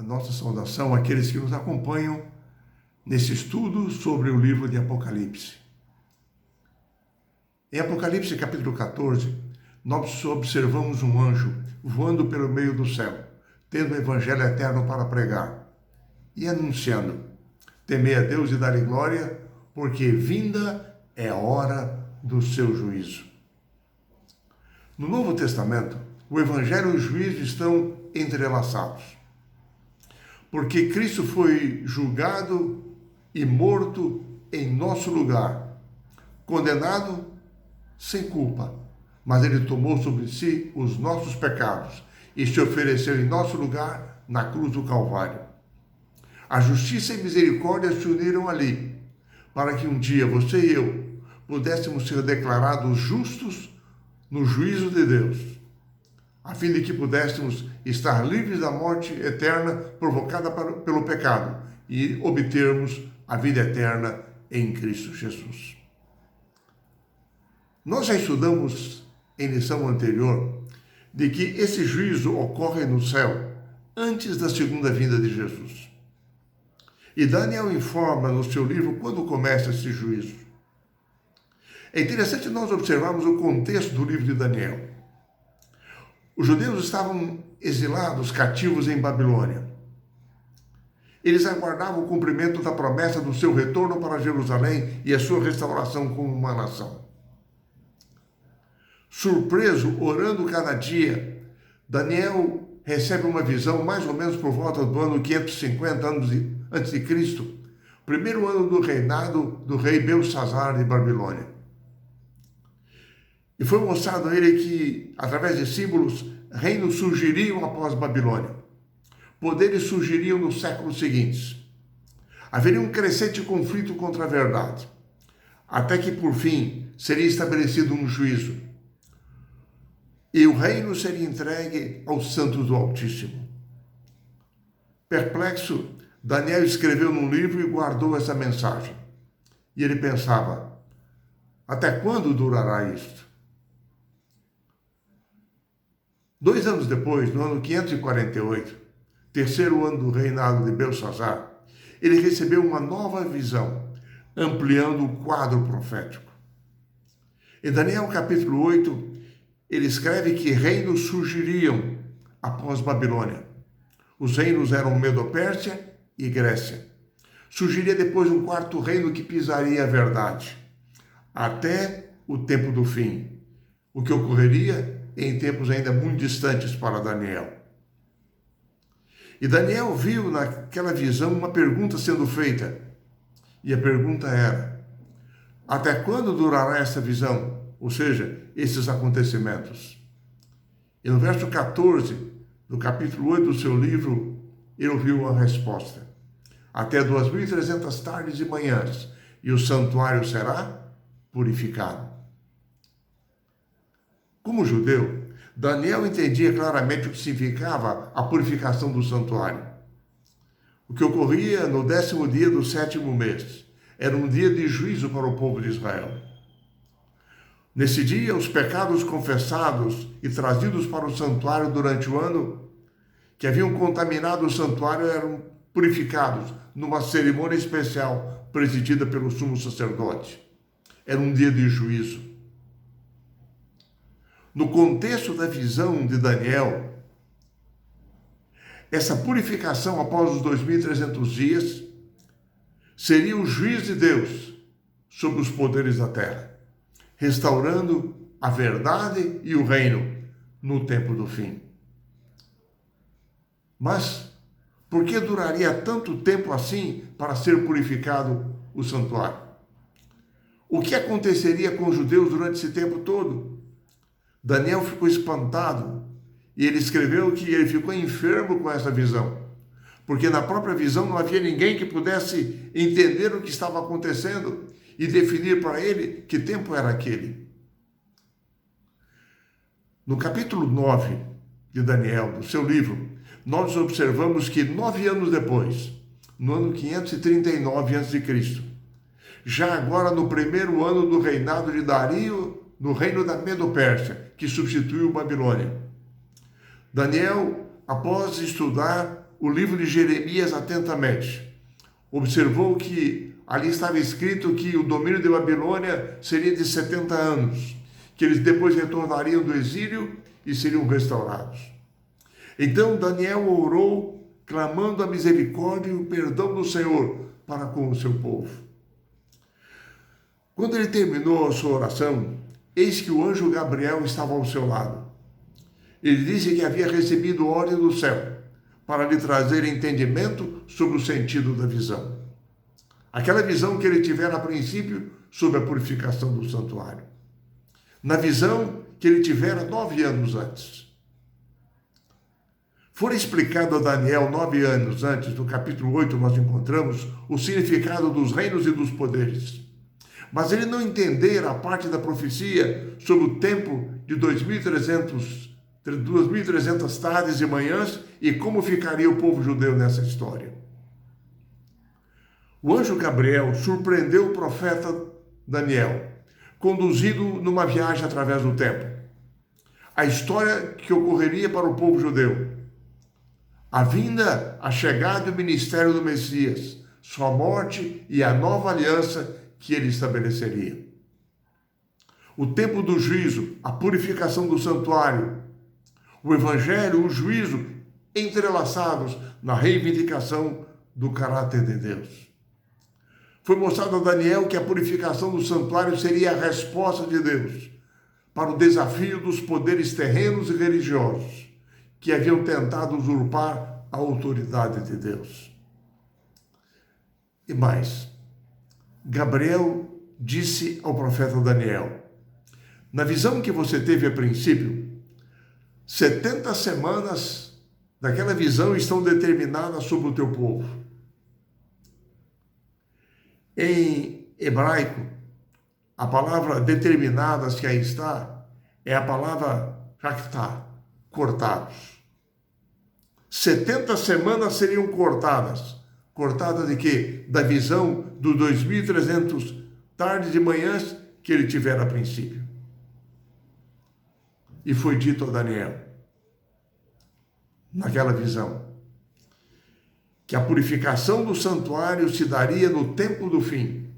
a nossa saudação àqueles que nos acompanham nesse estudo sobre o livro de Apocalipse. Em Apocalipse capítulo 14, nós observamos um anjo voando pelo meio do céu, tendo o evangelho eterno para pregar e anunciando: temei a Deus e dar-lhe glória, porque vinda é a hora do seu juízo. No Novo Testamento, o evangelho e o juízo estão entrelaçados, porque Cristo foi julgado e morto em nosso lugar, condenado sem culpa, mas ele tomou sobre si os nossos pecados e se ofereceu em nosso lugar na cruz do Calvário. A justiça e misericórdia se uniram ali, para que um dia você e eu pudéssemos ser declarados justos no juízo de Deus, a fim de que pudéssemos estar livres da morte eterna provocada pelo pecado e obtermos a vida eterna em Cristo Jesus. Nós já estudamos em lição anterior de que esse juízo ocorre no céu antes da segunda vinda de Jesus. E Daniel informa no seu livro quando começa esse juízo. É interessante nós observarmos o contexto do livro de Daniel. Os judeus estavam exilados, cativos em Babilônia. Eles aguardavam o cumprimento da promessa do seu retorno para Jerusalém e a sua restauração como uma nação. Surpreso, orando cada dia, Daniel recebe uma visão mais ou menos por volta do ano 550 antes de Cristo, primeiro ano do reinado do rei Belsazar de Babilônia. E foi mostrado a ele que, através de símbolos, reinos surgiriam após Babilônia. Poderes surgiriam nos séculos seguintes. Haveria um crescente conflito contra a verdade, até que, por fim, seria estabelecido um juízo. E o reino seria entregue aos santos do Altíssimo. Perplexo, Daniel escreveu num livro e guardou essa mensagem. E ele pensava: até quando durará isto? 2 anos depois, no ano 548, terceiro ano do reinado de Belsazar, ele recebeu uma nova visão, ampliando o quadro profético. Em Daniel capítulo 8, ele escreve que reinos surgiriam após Babilônia. Os reinos eram Medo-Pérsia e Grécia. Surgiria depois um quarto reino que pisaria a verdade, até o tempo do fim, o que ocorreria em tempos ainda muito distantes para Daniel. E Daniel viu naquela visão uma pergunta sendo feita. E a pergunta era: até quando durará essa visão? Ou seja, esses acontecimentos. E no verso 14 do capítulo 8 do seu livro, ele ouviu a resposta: até 2.300 tardes e manhãs, e o santuário será purificado. Como judeu, Daniel entendia claramente o que significava a purificação do santuário. O que ocorria no 10º dia do 7º mês era um dia de juízo para o povo de Israel. Nesse dia, os pecados confessados e trazidos para o santuário durante o ano, que haviam contaminado o santuário, eram purificados numa cerimônia especial presidida pelo sumo sacerdote. Era um dia de juízo. No contexto da visão de Daniel, essa purificação após os 2.300 dias seria o juízo de Deus sobre os poderes da terra, restaurando a verdade e o reino no tempo do fim. Mas por que duraria tanto tempo assim para ser purificado o santuário? O que aconteceria com os judeus durante esse tempo todo? Daniel ficou espantado e ele escreveu que ele ficou enfermo com essa visão, porque na própria visão não havia ninguém que pudesse entender o que estava acontecendo e definir para ele que tempo era aquele. No capítulo 9 de Daniel, do seu livro, nós observamos que 9 anos depois, no ano 539 a.C., já agora no primeiro ano do reinado de Dario, no reino da Medo-Pérsia, que substituiu Babilônia, Daniel, após estudar o livro de Jeremias atentamente, observou que ali estava escrito que o domínio de Babilônia seria de 70 anos, que eles depois retornariam do exílio e seriam restaurados. Então Daniel orou, clamando a misericórdia e o perdão do Senhor para com o seu povo. Quando ele terminou a sua oração, eis que o anjo Gabriel estava ao seu lado. Ele disse que havia recebido ordem do céu para lhe trazer entendimento sobre o sentido da visão. Aquela visão que ele tivera a princípio sobre a purificação do santuário. Na visão que ele tivera 9 anos antes. Fora explicado a Daniel 9 anos antes, no capítulo 8, nós encontramos o significado dos reinos e dos poderes. Mas ele não entendera a parte da profecia sobre o tempo de 2.300 tardes e manhãs e como ficaria o povo judeu nessa história. O anjo Gabriel surpreendeu o profeta Daniel, conduzido numa viagem através do tempo. A história que ocorreria para o povo judeu. A vinda, a chegada e o ministério do Messias, sua morte e a nova aliança que ele estabeleceria. O tempo do juízo, a purificação do santuário, o evangelho, o juízo, entrelaçados na reivindicação do caráter de Deus. Foi mostrado a Daniel que a purificação do santuário seria a resposta de Deus para o desafio dos poderes terrenos e religiosos que haviam tentado usurpar a autoridade de Deus. E mais, Gabriel disse ao profeta Daniel, na visão que você teve a princípio, 70 semanas daquela visão estão determinadas sobre o teu povo. Em hebraico, a palavra determinadas que aí está é a palavra raktá, cortados. 70 semanas seriam cortadas. Cortada de quê? Da visão dos 2.300 tardes e manhãs que ele tivera a princípio. E foi dito a Daniel, naquela visão, que a purificação do santuário se daria no tempo do fim.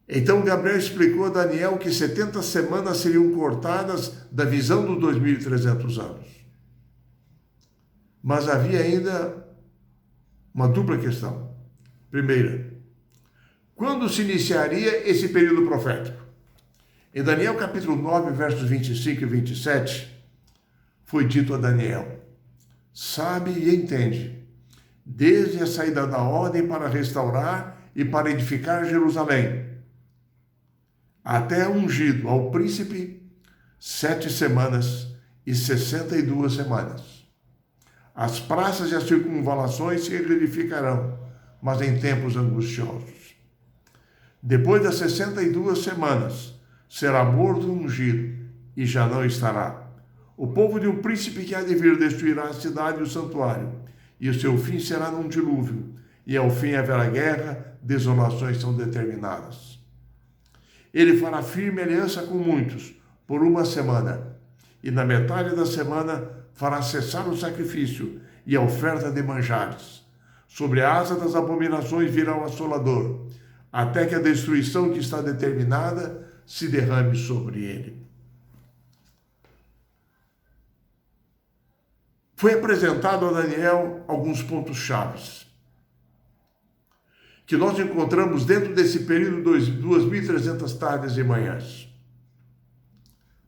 Então Gabriel explicou a Daniel que 70 semanas seriam cortadas da visão dos 2.300 anos. Mas havia ainda uma dupla questão. Primeira, quando se iniciaria esse período profético? Em Daniel capítulo 9, versos 25 e 27, foi dito a Daniel, sabe e entende, desde a saída da ordem para restaurar e para edificar Jerusalém, até ungido ao príncipe 7 semanas e 62 semanas. As praças e as circunvalações se reedificarão, mas em tempos angustiosos. Depois das 62 semanas, será morto e ungido, e já não estará. O povo de um príncipe que há de vir destruirá a cidade e o santuário, e o seu fim será num dilúvio, e ao fim haverá guerra, desolações são determinadas. Ele fará firme aliança com muitos, por 1 semana, e na metade da semana fará cessar o sacrifício e a oferta de manjares. Sobre a asa das abominações virá o assolador, até que a destruição que está determinada se derrame sobre ele. Foi apresentado a Daniel alguns pontos chaves que nós encontramos dentro desse período de 2.300 tardes e manhãs.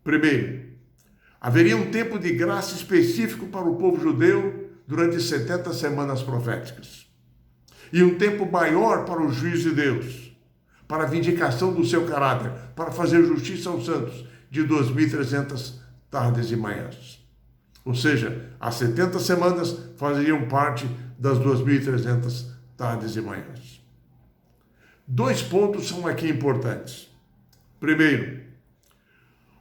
Primeiro, haveria um tempo de graça específico para o povo judeu durante 70 semanas proféticas. E um tempo maior para o juízo de Deus, para a vindicação do seu caráter, para fazer justiça aos santos, de 2.300 tardes e manhãs. Ou seja, as 70 semanas fariam parte das 2.300 tardes e manhãs. 2 pontos são aqui importantes. Primeiro,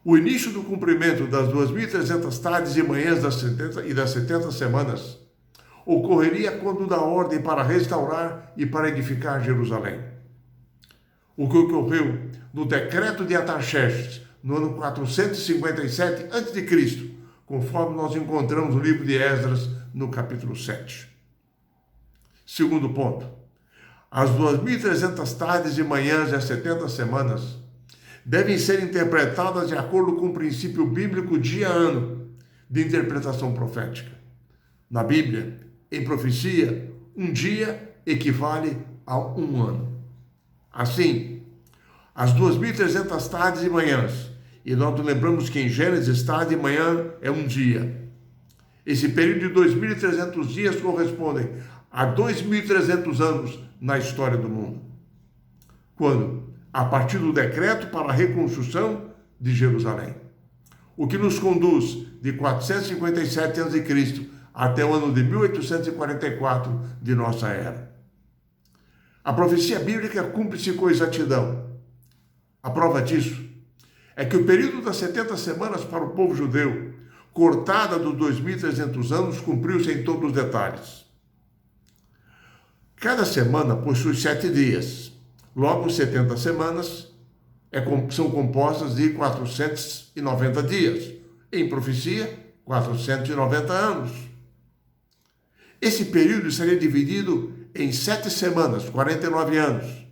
o início do cumprimento das 2.300 tardes e manhãs das 70 semanas ocorreria quando dá ordem para restaurar e para edificar Jerusalém. O que ocorreu no decreto de Artaxerxes, no ano 457 a.C., conforme nós encontramos no livro de Esdras, no capítulo 7. Segundo ponto, as 2.300 tardes e manhãs e as 70 semanas devem ser interpretadas de acordo com o princípio bíblico dia-ano de interpretação profética. Na Bíblia, em profecia, um dia equivale a um ano. Assim, as 2.300 tardes e manhãs, e nós lembramos que em Gênesis, tarde e manhã é um dia. Esse período de 2.300 dias correspondem a 2.300 anos na história do mundo. Quando? A partir do decreto para a reconstrução de Jerusalém. O que nos conduz de 457 a.C. até o ano de 1844 de nossa era. A profecia bíblica cumpre-se com exatidão. A prova disso é que o período das 70 semanas para o povo judeu, cortada dos 2.300 anos, cumpriu-se em todos os detalhes. Cada semana possui 7 dias. Logo, 70 semanas são compostas de 490 dias. Em profecia, 490 anos. Esse período seria dividido em 7 semanas, 49 anos,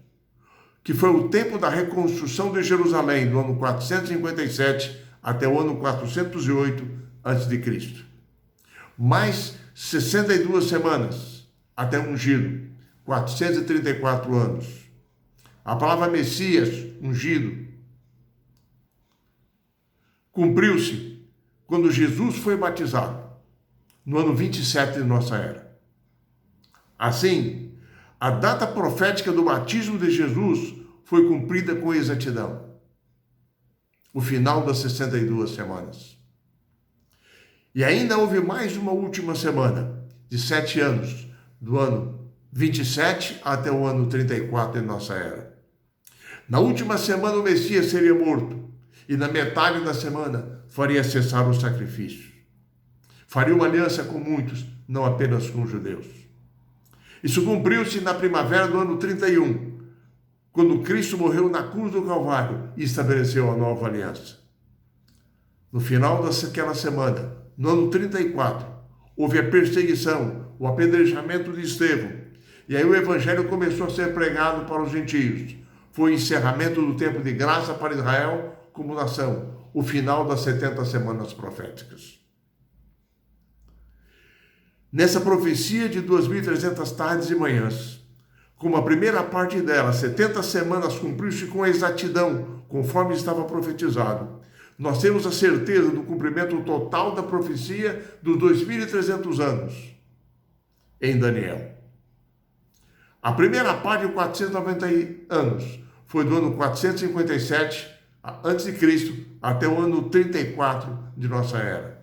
que foi o tempo da reconstrução de Jerusalém, do ano 457 até o ano 408 a.C. Mais 62 semanas até o ungido, 434 anos. A palavra Messias, ungido, cumpriu-se quando Jesus foi batizado, no ano 27 de nossa era. Assim, a data profética do batismo de Jesus foi cumprida com exatidão. O final das 62 semanas. E ainda houve mais uma última semana, de 7 anos, do ano 27 até o ano 34 de nossa era. Na última semana o Messias seria morto, e na metade da semana faria cessar o sacrifício. Faria uma aliança com muitos, não apenas com os judeus. Isso cumpriu-se na primavera do ano 31, quando Cristo morreu na cruz do Calvário e estabeleceu a nova aliança. No final daquela semana, no ano 34, houve a perseguição, o apedrejamento de Estevão, e aí o evangelho começou a ser pregado para os gentios. Foi o encerramento do tempo de graça para Israel como nação, o final das 70 semanas proféticas. Nessa profecia de 2.300 tardes e manhãs, como a primeira parte dela, 70 semanas, cumpriu-se com exatidão, conforme estava profetizado, nós temos a certeza do cumprimento total da profecia dos 2.300 anos em Daniel. A primeira parte de 490 anos foi do ano 457 a.C. até o ano 34 de nossa era.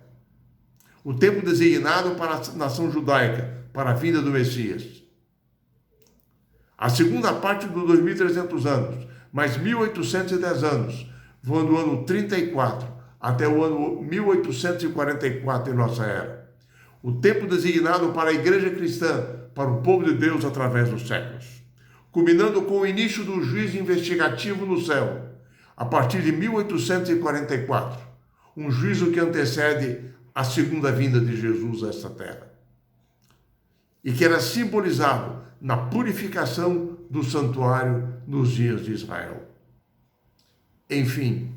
O tempo designado para a nação judaica, para a vinda do Messias. A segunda parte dos 2.300 anos, mais 1.810 anos, vão do ano 34 até o ano 1844 de nossa era. O tempo designado para a igreja cristã, para o povo de Deus através dos séculos. Culminando com o início do juízo investigativo no céu, a partir de 1844. Um juízo que antecede a segunda vinda de Jesus a esta terra. E que era simbolizado na purificação do santuário nos dias de Israel. Enfim,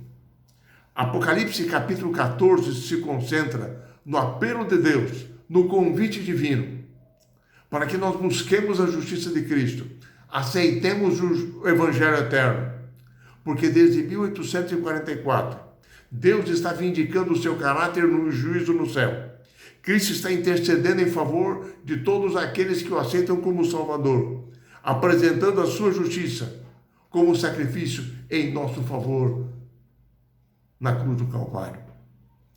Apocalipse capítulo 14 se concentra no apelo de Deus, no convite divino, para que nós busquemos a justiça de Cristo, aceitemos o Evangelho eterno, porque desde 1844, Deus está vindicando o seu caráter no juízo no céu. Cristo está intercedendo em favor de todos aqueles que o aceitam como Salvador, apresentando a sua justiça como sacrifício em nosso favor na cruz do Calvário.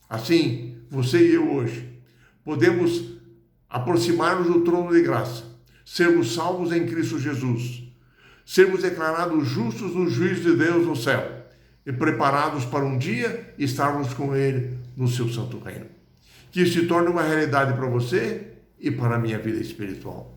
Assim, você e eu hoje podemos aproximar-nos do trono de graça, sermos salvos em Cristo Jesus, sermos declarados justos no juízo de Deus no céu e preparados para um dia estarmos com Ele no seu santo reino. Que isso se torne uma realidade para você e para a minha vida espiritual.